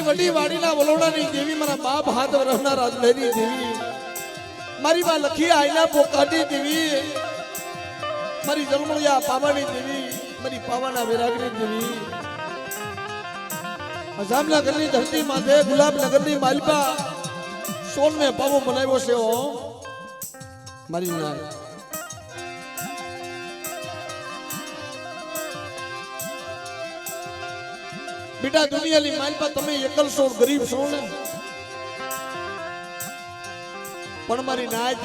મારી વડી વાડીના વલોડાની દેવી મારા બાપ હાથ વરસના રાજલહેરી દેવી મારી માં લખી આઈના પોકાટી દેવી મારી જન્મળિયા પાવાની દેવી મારી પાવાના વિરાગની દેવી જામનગરની ધરતી માથે ગુલાબનગરની માલપા સોન મેં પાવો બનાવ્યો છે હો મારી નાય बेटा दुनिया ली माल पर તમે એકલ છો ગરીબ છો ને પણ મારી નાજ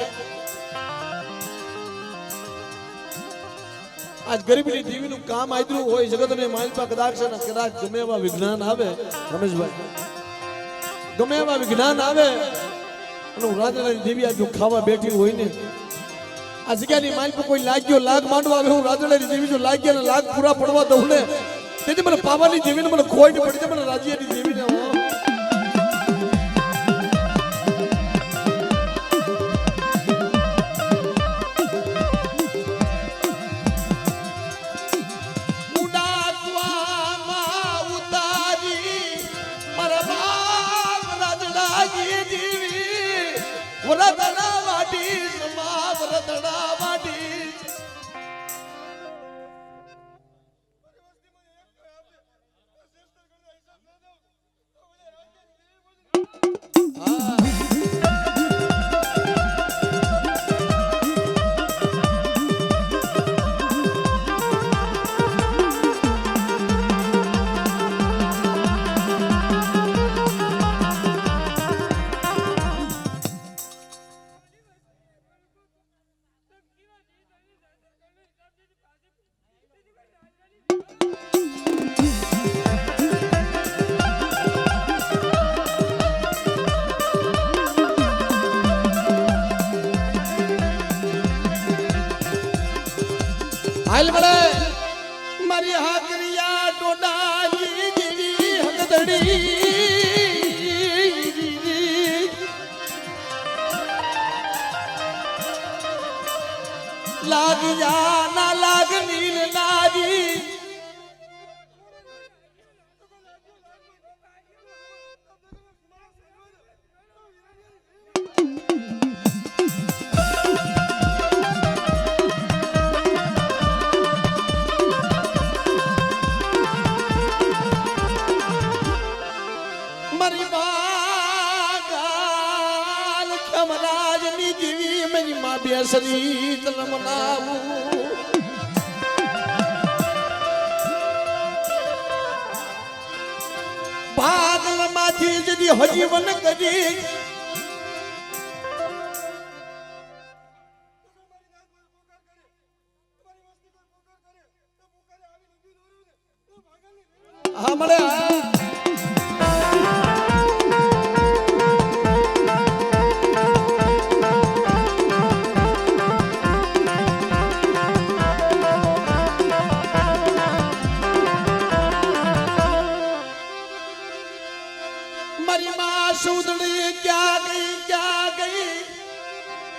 આજ ગરીબની દેવીનું કામ આદરું હોય જગતને માલ પર કદાચ છે ને કદાચ ગમે એવા વિજ્ઞાન આવે રમેશભાઈ ગમે એવા વિજ્ઞાન આવે અને રાજાની દેવી આજ ખાવા બેઠી હોય ને આ જગ્યાની માલ પર કોઈ લાગ્યો લાગ માંડવા આવે હું રાજાની દેવી જો લાગ્યા ને લાગ પૂરા પડવા દઉં ને તેથી મને પાવાની દેવીને મને ખોઈ પડી છે મને રાજ્યની દેવીને હાલ મળે મારી હાકરિયા ડોડાજી જેવી હકદડી લાગ જા ના લાગ નીલ નાજી બેસરી તલમનાવું પાગલ માંથી જદી હજીવન કરી હા મળે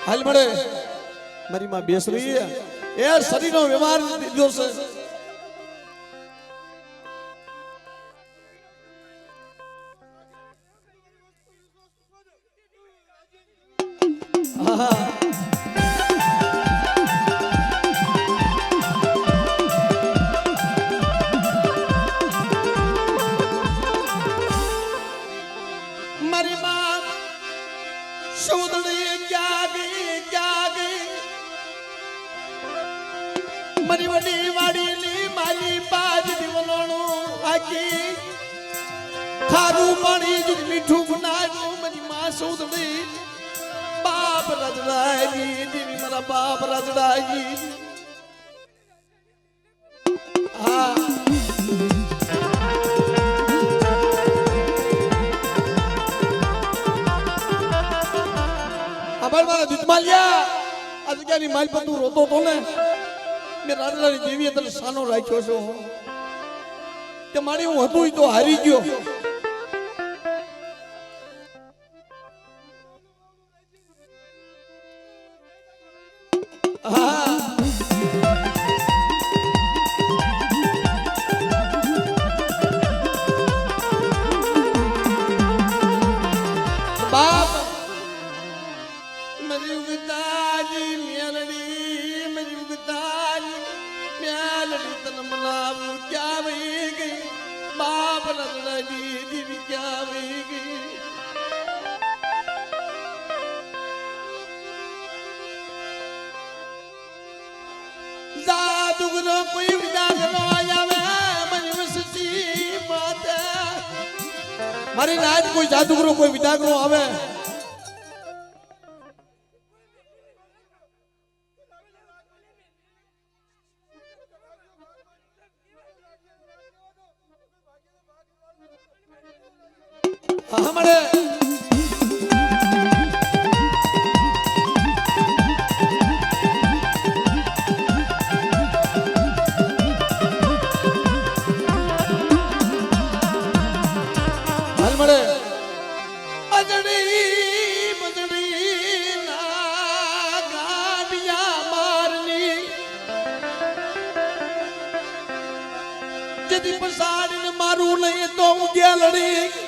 હાલ મળે મારી માં બેસરી એ શરીરનો વ્યવહાર દીધો છે મારી માં સૌદણી મારી વડી વાડીની મારી બાજ દીવલોણું આકી ખારું પાણી જ મીઠું બનાવ્યું મારી માં સૌદણી બાપ રજડાઈ દેવી મારા બાપ રજડાઈ હા આભાર મારા દૂધમાલિયા આ જગ્યાની માલ પર તું રોતો તો ને મેં રાજાની દેવીએ તને સાનો રાખ્યો છો કે મારી હું હતું તો હારી ગયો હા મેલડી તન મનાવું ક્યાં વહી ગઈ બાપ રતડાની દીવી ક્યાં વહી ગઈ જાદુગરો કોઈ વિદાગરો આવે મને વસતી માતા મારી નાચ કોઈ જાદુગરો કોઈ વિદાગરો આવે હમણે હમણે અજડી બજડી ના ગાડિયા મારની જેથી પસાડીને મારું નહીં તો હું ગયા લડી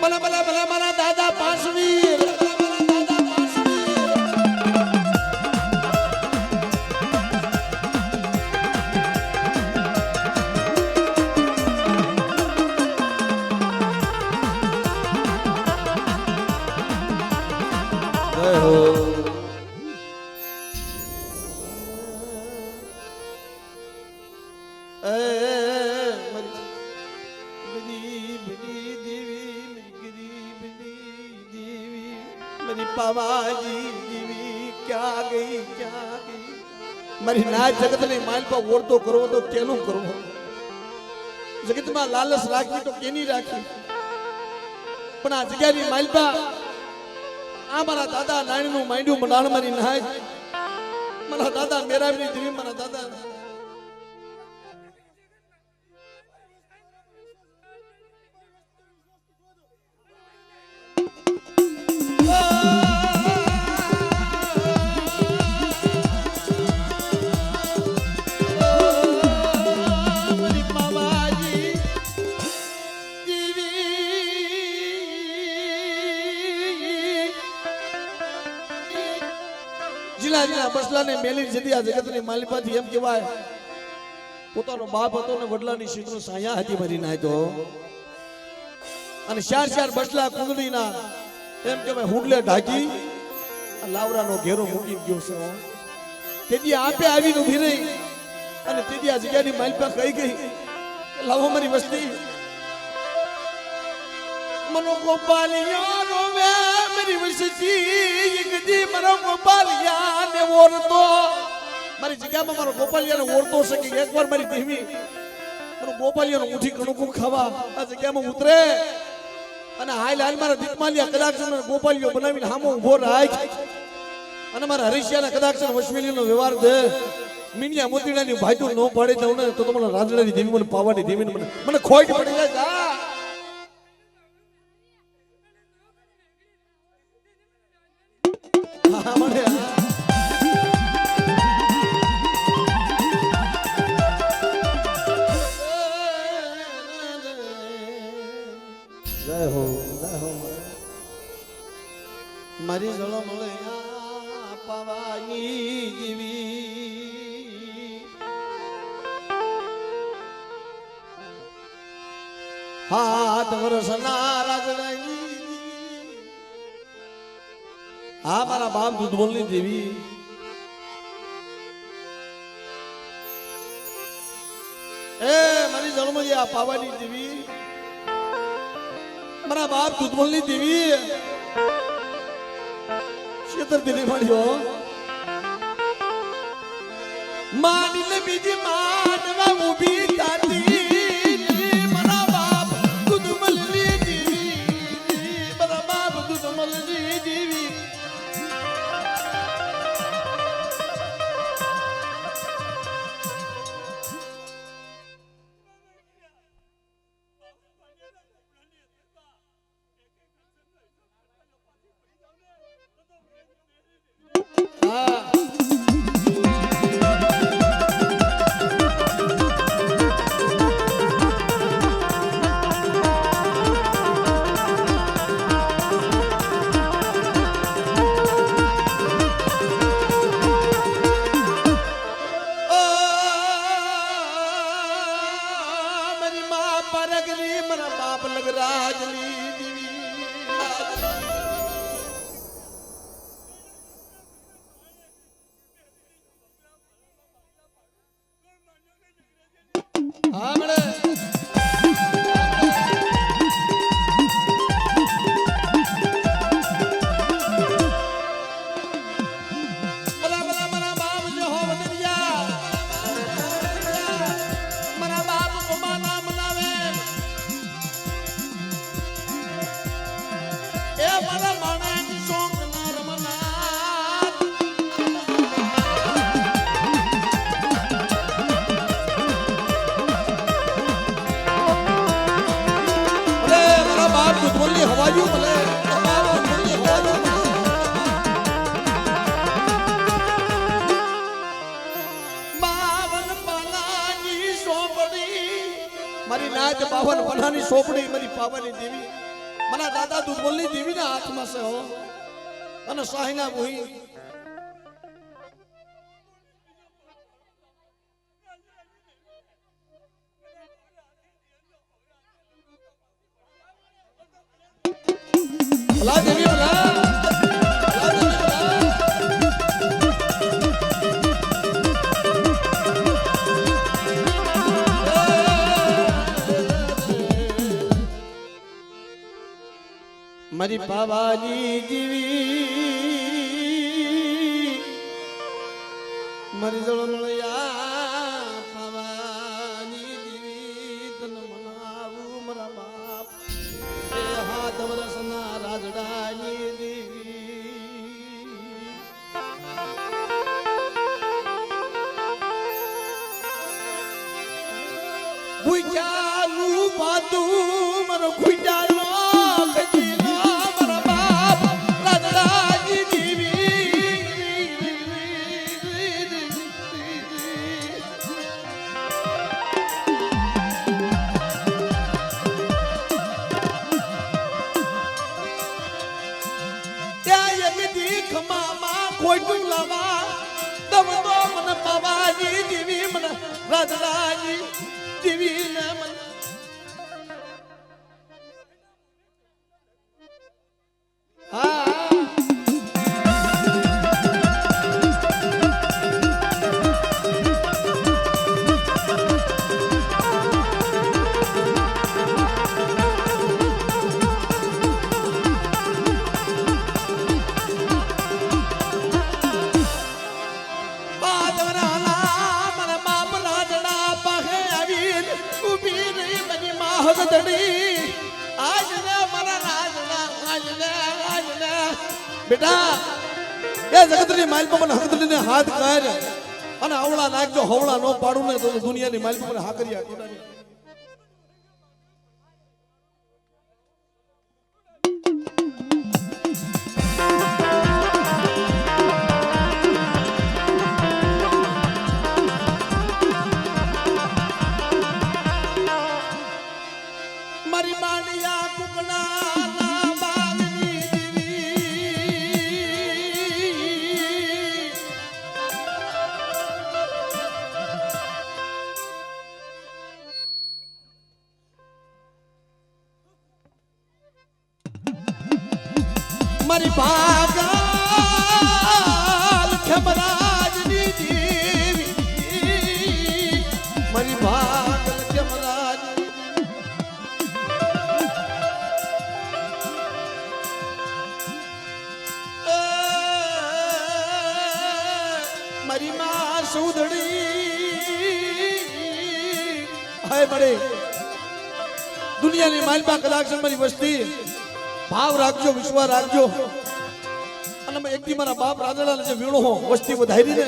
ભલા ભલા ભલા મારા દાદા પાસવીર पावाजी दीवी क्या गई मारी नाच जगत ने माइल पर वोर तो करो तो केलू करो जगत में लालच राखी तो केनी राखी पण आ जग्या नी माइल पर आ मारा दादा नानी नु माइंडू मनाण मारी नाच मारा दादा मेरा भी दीवी मारा दादा બસલા ને મેલી જતી આ જગત ની માલિપાથી એમ કહેવાય પોતાનો બાપ હતો ને વડલાની શીતળ સાયા હતી મારી નાય તો અને ચાર બસલા કુંદડીના એમ કહેવાય હુડલે ઢાકી લાવરાનો ઘેરો મૂકી ગયો છે તેથી આપે આવીને ઊભી રહી અને તેથી આ જગ્યાની માલિપા કહી ગઈ લાવો મારી વસ્તી મનો ગોપાલિયા રોવે મારી વસ્તી ગદી મનો ગોપાલિયા ને ઓરતો મારી જગ્યામાં મારો ગોપાલિયાને ઓરતો છે કે એકવાર મારી દેવી મનો ગોપાલિયાનો ઉઠી કણુકું ખાવા આ જગ્યામાં ઉતરે અને હાલ મારા દીકમાલિયા કદાચ ગોપાલિયો બનાવીને હામો ઊભો રાખ અને મારા હરીશિયાના કદાચ વશવેલીનો વ્યવહાર દે મીનિયા મોતીડાની ભાઈ નો પાડે જાવ ને તો મને રાજડાની દેવી મને પાવાની દેવી મને ખોટ પડી જાય જા મારી જળો મળે પાવાની દેવી હાથ વરસના રાજડાની હા મારા બાપ દૂધબોલની દેવી એ મારી જળમજી આ પાવાની દેવી મારા બાપ દૂધબોલની દેવી શેતર દિલી મળ્યો માની લે બીજી માનવા ઊભી તાતી મારા બાપ દૂધમલની દેવી મારા બાપ દૂધમલની દેવી હા હા મળે બોલી હવાયું ભલે મારી નાચ 52 પન્નાની સોપડી મારી પાવાની દેવી મના દાદા દૂધ બોલી દેવી ના હાથમાં છે હો અને સાહીના મોહી ભલા દેવી ભલા મારી પાવાની દેવી મારી જળમળિયા પાવાની દેવી તન મનાવું મારા બાપ એ હાથ વરસના રાજડાની દેવી ભૂજાલું પાતું મારો ભૂજાલું ખોટું લાવા તમ તો મને પાવાની દેવી મને રાજલાની દેવી ને મને બેટા એ જગતની માલ પર હકદલીને હાથ કાઢ અને આવળા નાખજો હવળા નો પાડું ને તો દુનિયાની માલ પર હાકરિયા કોડાની મારી બાડિયા કુકના મારી ભાગાલ ખેમરાજની દેવી મારી ભાગાલ ખેમરાજ મારી માં સુધડી હાય બડે દુનિયાની માલપા કદાચ મારી વસ્તી ભાવ રાખજો વિશ્વાસ રાખજો અને એક દી મારા બાપ રાજાના જે વીણો વસ્તી વધારી ને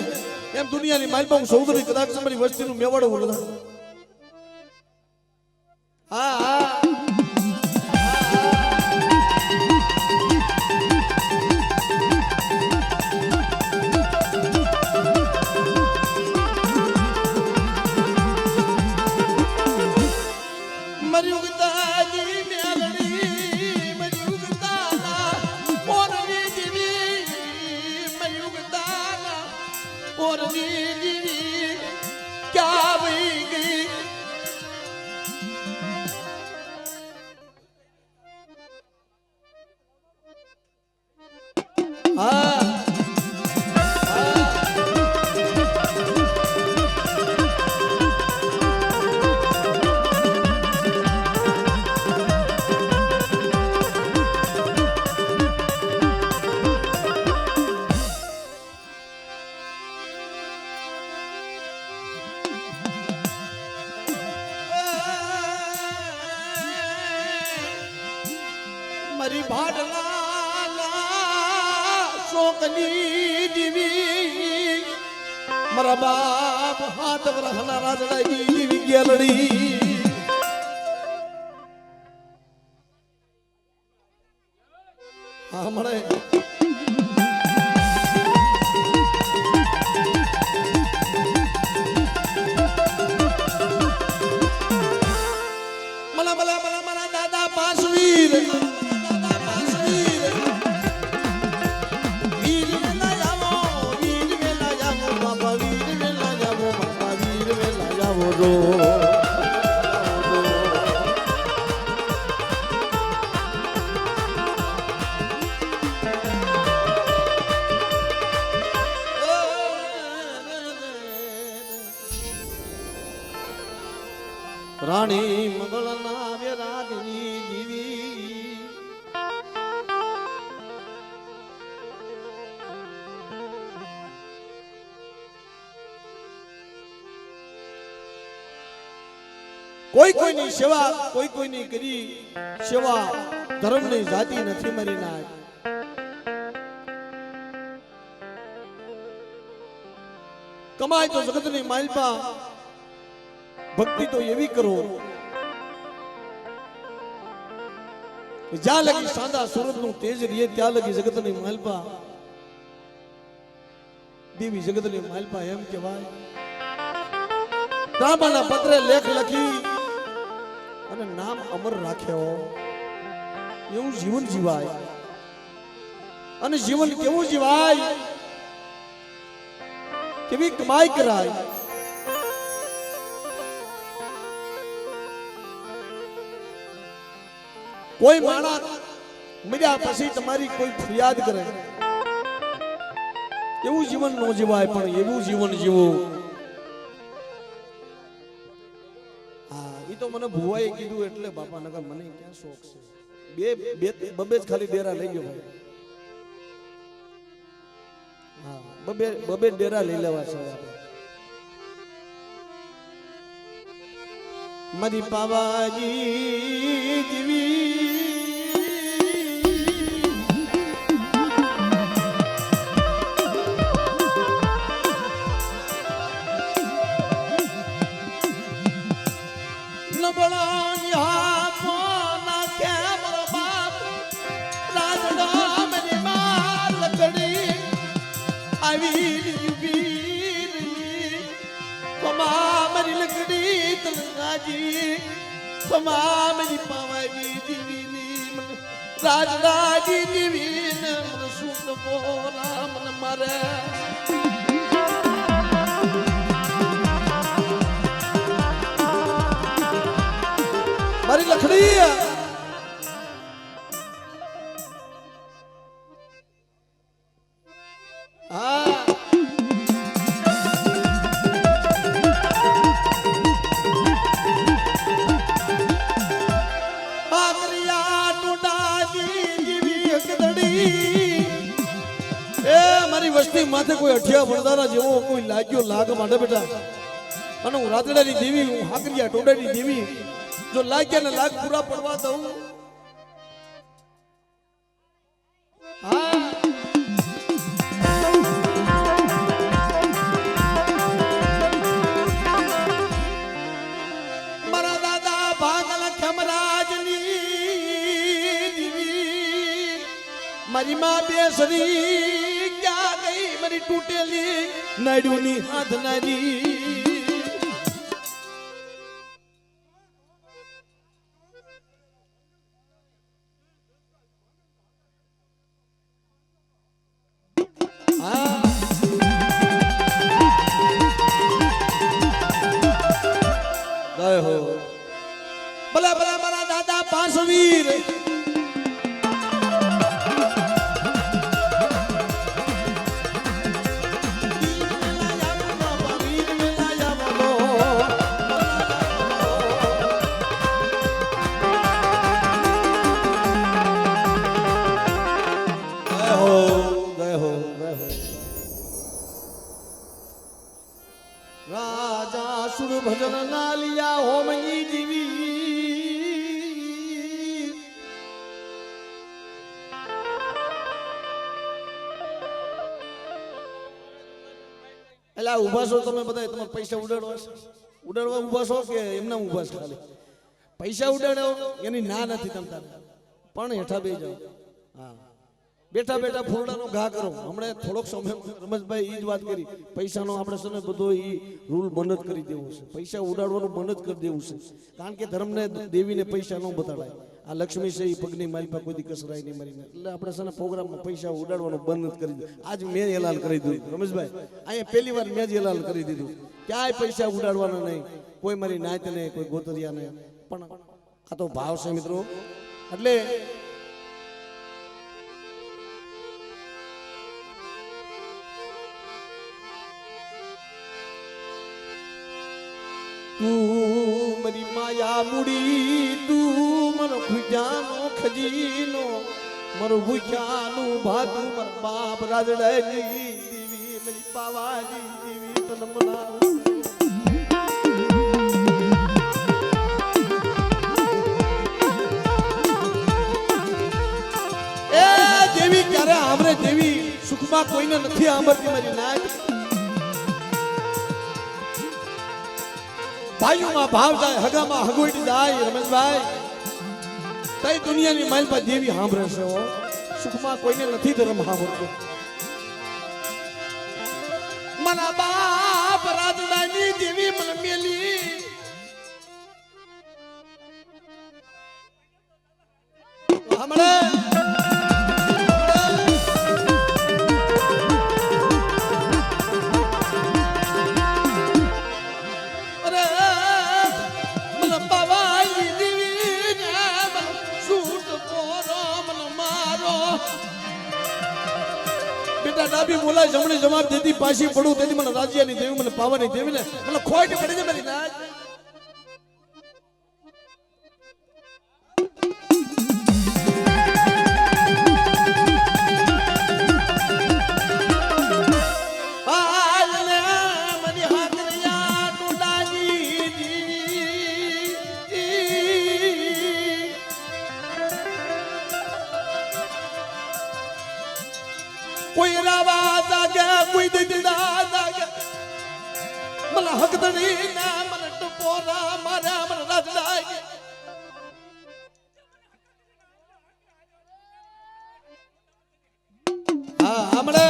એમ દુનિયાની માલપા હું સૌદરી કદાચ મારી વસ્તીનું મેવાડો વધાર હા હા મારી ઉગતાજી મેલડી મારી ઉગતાના ઓરવી દેવી મારી ઉગતાના ઓરવી દેવી ક્યાં વહી ગઈ મારી ભાડલા શોકની દીવી મારા બાપ હાથ વરહના રાજડાઈ દીવી ગેલડી હા મળે રાણી મંગળના વેરાગની દીવી કોઈ કોઈની સેવા કોઈ કોઈની કરી સેવા ધર્મની જાતિ નથી મરી ના કમાય તો જગતની માલપા ભક્તિ તો એવી કરો જ્યાં લગી સાંદા સુરત નું તેજ રીએ ત્યાં લગી જગતની માલપા દેવી જગતની માલપા એમ કહેવાય બ્રાહ્મણના પત્રે લેખ લખી અને નામ અમર રાખ્યો એવું જીવન જીવાય અને જીવન કેવું જીવાય કેવી કમાઈ કરાય કોઈ માણસ મર્યા પછી તમારી કોઈ ફરિયાદ કરે એવું જીવન ન જીવાય પણ એવું જીવન જીવો હા એ તો મને ભુવાએ કીધું એટલે બાપા નગર મને ક્યાં શોખ છે બબે જ ખાલી ડેરા લઈ ગયો ભાઈ હા બબે ડેરા લઈ લેવા છે મારી પાવાજી દીવી મારી પાવાજી દીવીની રાજડાજી દીવીને મને સુખ બોલા મને મારે મારી લખડી હા વસ્તી માથે કોઈ અઠિયા ભણદારા જેવો કોઈ લાગ્યો લાગ માટે બેટા અને હું રાતડાની દેવી હું હાકરિયા ટોડાની દેવી જો લાગ્યા ને લાગ પૂરા પડવા દઉં મારા દાદા ભાગલ ખમરાજની દેવી મારી માં બેસરી મારી તૂટેલી નાડ્યુની હાથ નારી હો ભલા ભલા મારા દાદા પાંચવીર રાજા સુર ભજન ના લિયા હોમની દીવી એટલે આ ઊભા છો તમે બધા તમારે પૈસા ઉડાડવા છે ઉડાડવા ઊભા છો કે એમના ઊભા છે ખાલી પૈસા ઉડાડો એની ના નથી તમ તારે પણ હેઠા બેસી જાઓ હા બેઠા બેઠા ફૂરડાનો ઘા કરો હમણાં થોડોક સમય રમેશભાઈ એ જ વાત કરી પૈસાનો આપણે છે ને બધો એ રૂલ બંધ જ કરી દેવો છે પૈસા ઉડાડવાનું બંધ જ કરી દેવું છે કારણ કે ધર્મને દેવીને પૈસા ન બતાડાય આ લક્ષ્મી છે એ પગની મારી પાસે કોઈ કસરાય નહીં મારીને એટલે આપણે છે ને પ્રોગ્રામમાં પૈસા ઉડાડવાનું બંધ જ કરી દીધું આજ મેં એલાન કરી દીધું રમેશભાઈ અહીંયા પહેલી વાર મેં જ એલાન કરી દીધું ક્યાંય પૈસા ઉડાડવાના નહીં કોઈ મારી નાત નહીં કોઈ ગોતરિયા નહીં પણ આ તો ભાવ છે મિત્રો એટલે તું મારી માયા મૂડી તું મારો ભૂજાનો ખજીનો મારો ભૂજાનું ભાતું મારા બાપ રાજડાની દેવી મારી પાવાની દેવી તલમના એ દેવી ક્યારે આમરે દેવી સુખમાં કોઈને નથી આંબરતી મારી નાચ ભાઈઓમાં ભાવ જાય હગામાં હગોઈટ જાય રમેશભાઈ તઈ દુનિયાની માઇલ પર દેવી સાંભળે છે સુખમાં કોઈને નથી ધર્મ સાંભળતો મના બાપ રાજડાની દેવી મને મેલી હમણે ડાબી બોલાય જમણી જવાબ દેતી પાછી પડું તેથી મને રાજ્યની દેવી મને પાવાની દેવી ને મને ખોટ પડી છે મારી નાચ કોઈ રાવા જાગે કોઈ દીદડા જાગે મને હકદણી ના મને ટપોરા મારા મને રાજડાય હા હમણે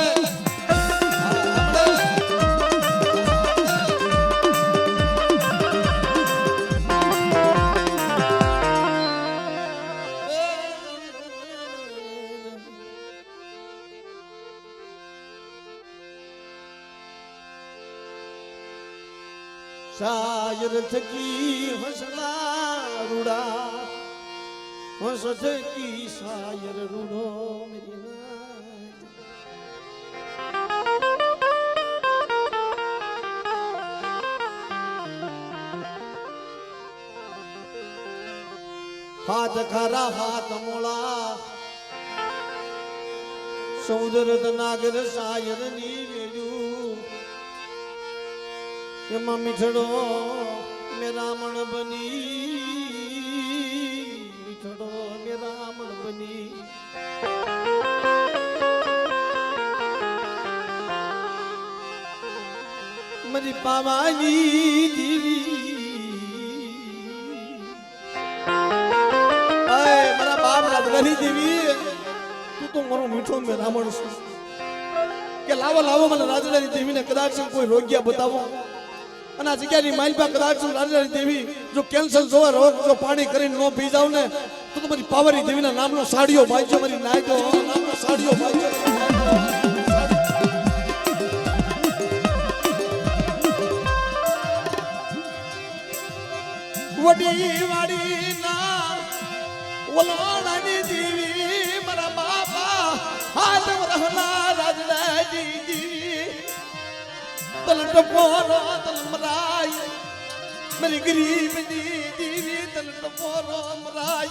शायर थकी हंसना रूड़ा हंस थकी शायर रूड़ो मेरी हाथ खरा हाथ मोड़ा समुद्र नागर शायर नी वेजू એમાં મીઠડો મેરામણ બની મીઠડો મેરામણ બની મારી પાવાની દેવી મારા બાપ રાજવાની દેવી તું તો મારો મીઠો મેરામણ છું કે લાવો લાવો મને રાજવાની દેવીને કદાચ કોઈ રોગ્યા બતાવો અને આ જગ્યાની માઇલ પર કદાચ રાજવાની દેવી જો કેન્સર જોવા રોગ જો પાણી કરીને નો પી જાવ ને તો તમારી પાવરી દેવીના નામનો સાડીઓ બાંધજો મારી નાયજો નામનો સાડીઓ બાંધજો વડી વાડી ના વલાણાની દેવી મારા બાપા હાથ રહના રાજડાની દેવી તલટ પોરો તલમરાય मेरी गरीब दीवी तलट पोरो मराय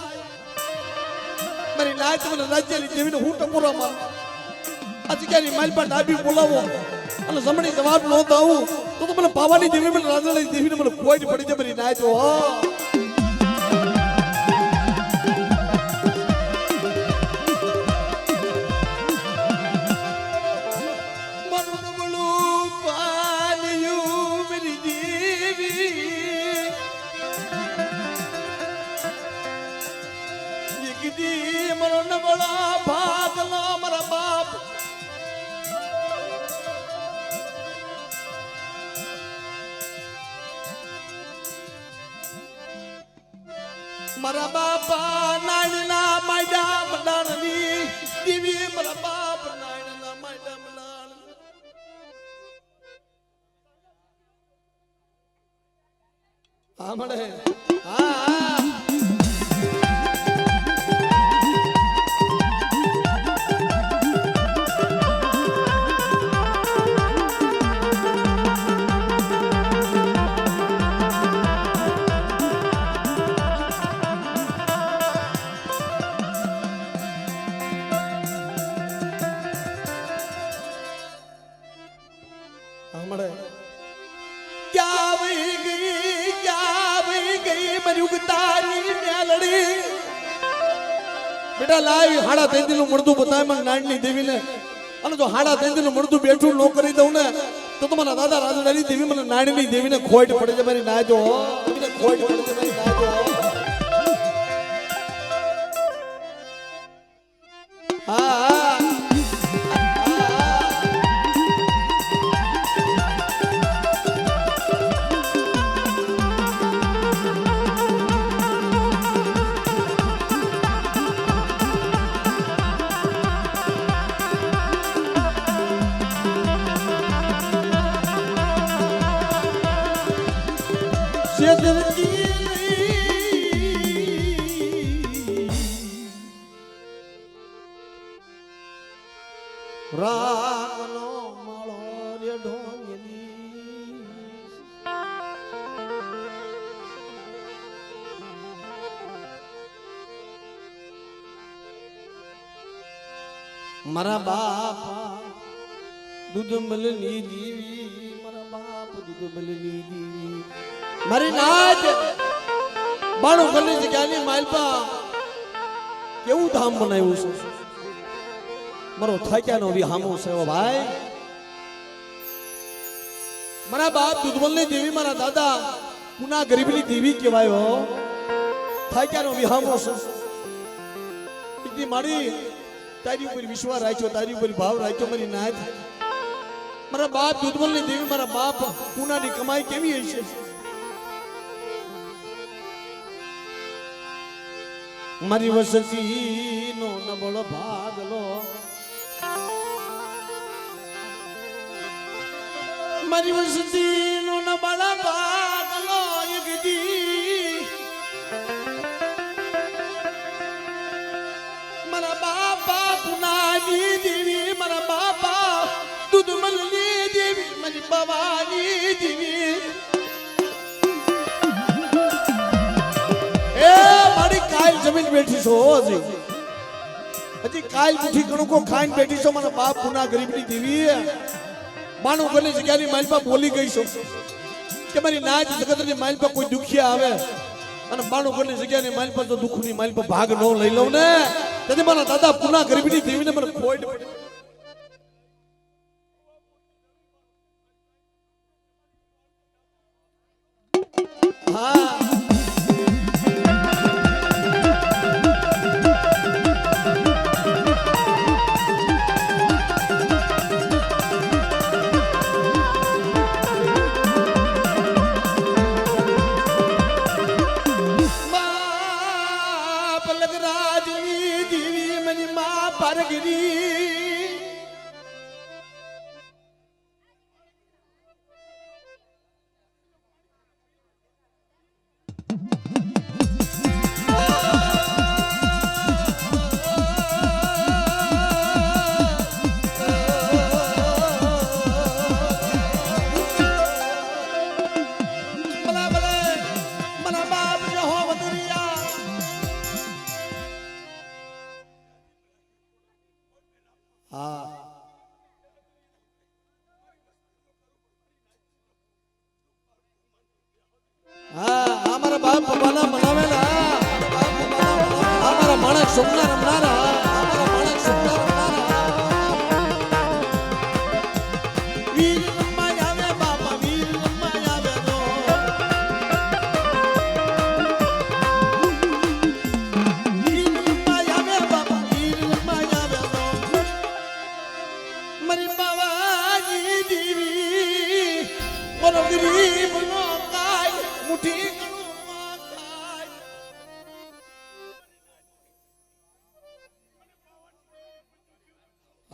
मेरी नाच मन राज्य ની દેવીને હું ટપોરા માર આજ ક્યાંની માલ પર ડાબી બોલાવો અને જમણી જવાબ નો દાવું તો મને પાવાની દેવી મને રાજની દેવીને મને કોઈ પડી જાય મારી નાચ હો મનુ બળુ પાલી મારા બાપા નાયણના માયડા મંડાણની દીવી મારા બાપ નાયણના માયડા મંડાણ હા મળે હા બેટા લાવી હાડા તેંદી નું મળતું બતાય મને નાનની દેવીને અને જો હાડા તેંદી નું મળતું બેઠું ન કરી દઉં ને તો તમારા દાદા રાજાની દેવી મને નાનની દેવીને ખોટ પડે છે મારી નાજો ખોટ પડે છે મારી નાજો હા રાગનો માળો રે ઢોંગલી મારા બાપા દૂધ મલની દીવી મારા બાપ દૂધ મલની દીવી મારી નાચ બાણું ગલી જગ્યાની માલપા કેવું ધામ બનાવ્યું છે મારો થાક્યાનો વિહામો છે ભાઈ મારા બાપ દૂધમલની દેવી મારા દાદા પુના ગરીબની દેવી કહેવાયો થાક્યાનો વિહામો છે એટલી મારી તારી ઉપર વિશ્વાસ રાખ્યો તારી ઉપર ભાવ રાખ્યો મારી નાથ મારા બાપ દૂધમલની દેવી મારા બાપ પુનાની કમાઈ કેવી હશે મારી વસતી નો નબળો ભાગલો મારી વસતી નો નબળો ભાગલો એકદી મારા બાપા પુનાની દેવી મારા બાપા દૂધમલની દેવી મારી બાવાની દેવી જમીન બેઠી છો હજી કાલ મુઠી કણકો ખાઈને બેઠી છો મારા બાપ પુના ગરીબની દેવી બાણું ગલી જગ્યાની માલપા બોલી ગઈ છો કે મારી નાચ જગતની માલપા કોઈ દુખિયા આવે અને બાણું ગલી જગ્યાની માલપા તો દુખની માલપા ભાગ ન લઈ લઉં ને તેથી મારા દાદા પુના ગરીબની દેવીને મને ખોટ હા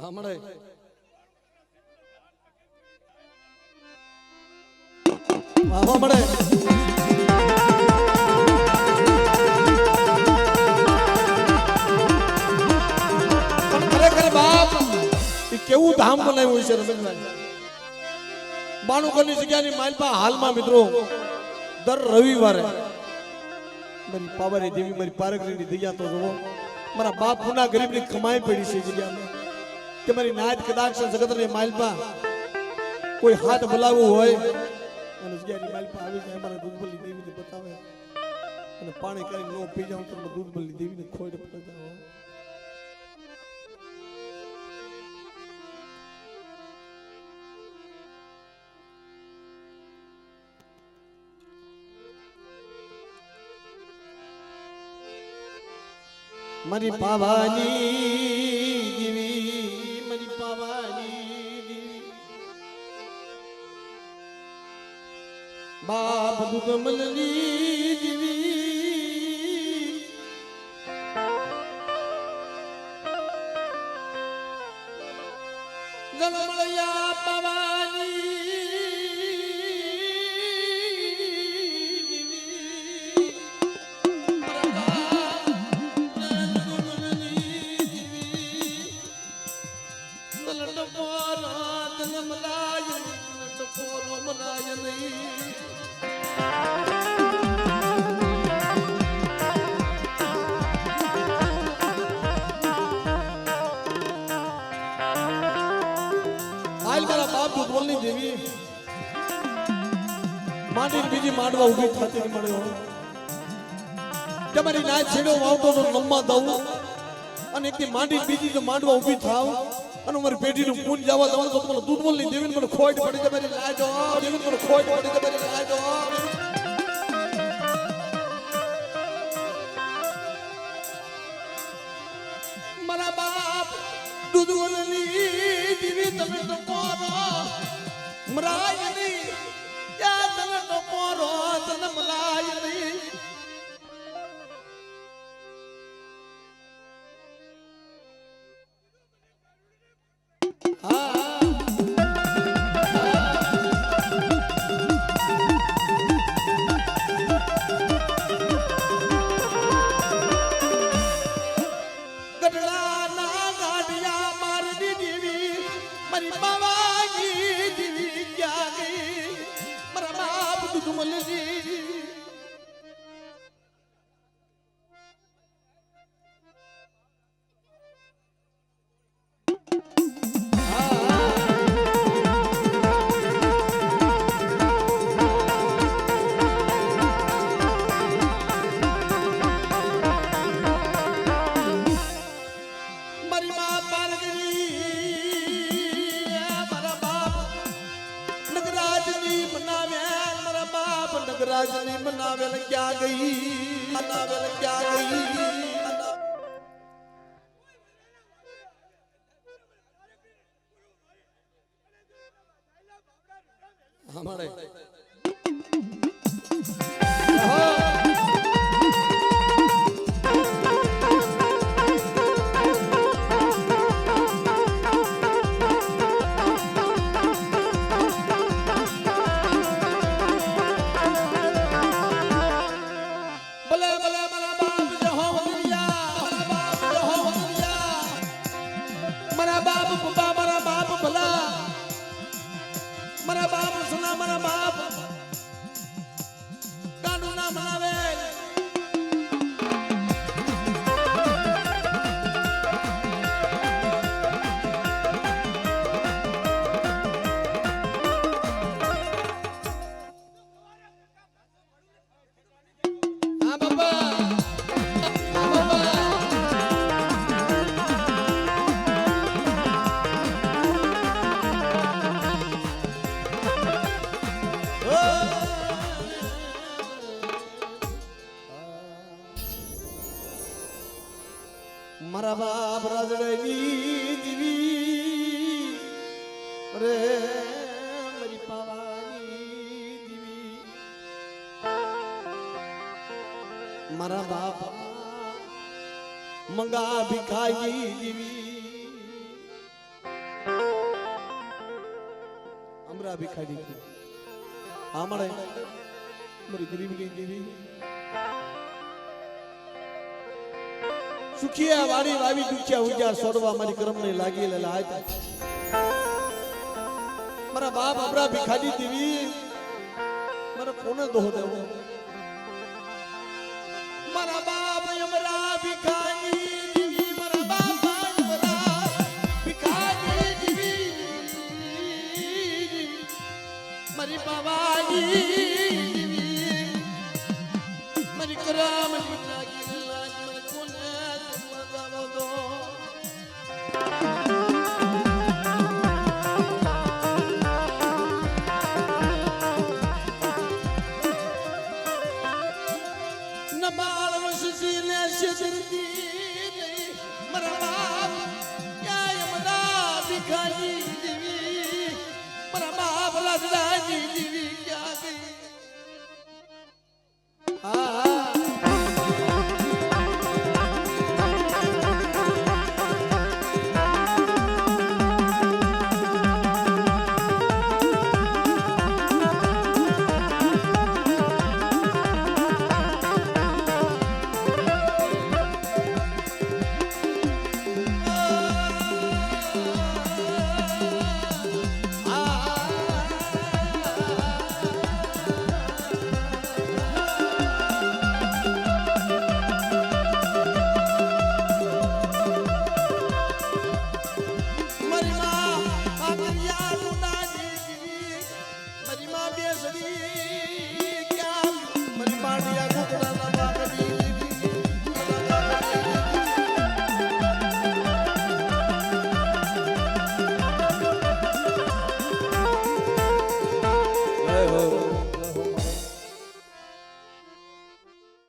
હા મળે હા મળે ખરેખર બાપ એ કેવું ધામ બનાવ્યું છે રમેશભાઈ બાણુકરની જગ્યાની માલપા હાલમાં મિત્રો દર રવિવારે મારી પાવારી દેવી મારી પારગરીની દયા તો જુઓ મારા બાપ પુના ગરીબની કમાઈ પડી છે જગ્યામાં કે મારી નાત કદાચ જગતની માલપા કોઈ હાથ બોલાવવું હોય અને જગ્યાની માલપા આવી જાય મારા દૂધબલી દેવીને બતાવે અને પાણી કરીને નો પી જાઉં તો દૂધબલી દેવીને ખોઈ પડે જાવ મારી પાવાની દેવી મારી પાવાની દેવી બાપ દૂધ મલની દેવી જન્મળયા પાવાની દેવી માંડી બીજી માંડવા ઉભી થતી નહીં મળે તમારી ના છેડો વાવતો તો નમવા દઉં અને એકથી માંડી બીજી તો માંડવા ઉભી થાવ અને મારી પેઢીનું પૂન જવા દઉં તો તમને દૂધ બોલની દેવીને મને ખોટ પડી તમારી લાજો દેવીને મને ખોટ પડી તમારી લાજો મારા બાપ દૂધ બોલની દેવી તમે તો કોરો મરાય નહીં યા તને તો કોરો તને મરાય નહીં નગરાજની બનાવેલ ક્યાં ગઈ બનાવેલ ક્યાં ગઈ हमारे મારા બાપ રાજડાની દીવી રે મારી પાવાની દીવી મારા બાપ મંગા ભિખાઈ દીવી અબરા ભિખારી આમળે મારી ગરીબની દેવી સુખિયા વાડી વાવી દુખ્યા ઉજ્યા સોડવા મારી કર્મને લાગી લેલા આતા મારા બાપ અબરા ભિખારી દેવી મારા કોને દોહ દેવો મારા બાપ અબરા ભિખારી દેવી મારા બાપ અબરા ભિખારી દેવી મારી બાવાજી દેવી મારી કરામની લાગી લાગ મને કોને સમજાવો દો નબાળ વસજીને શેદરતી મારા બાપ ક્યાંય મરા ભિખારી દેવી મારા બાપ રાજદાની દેવી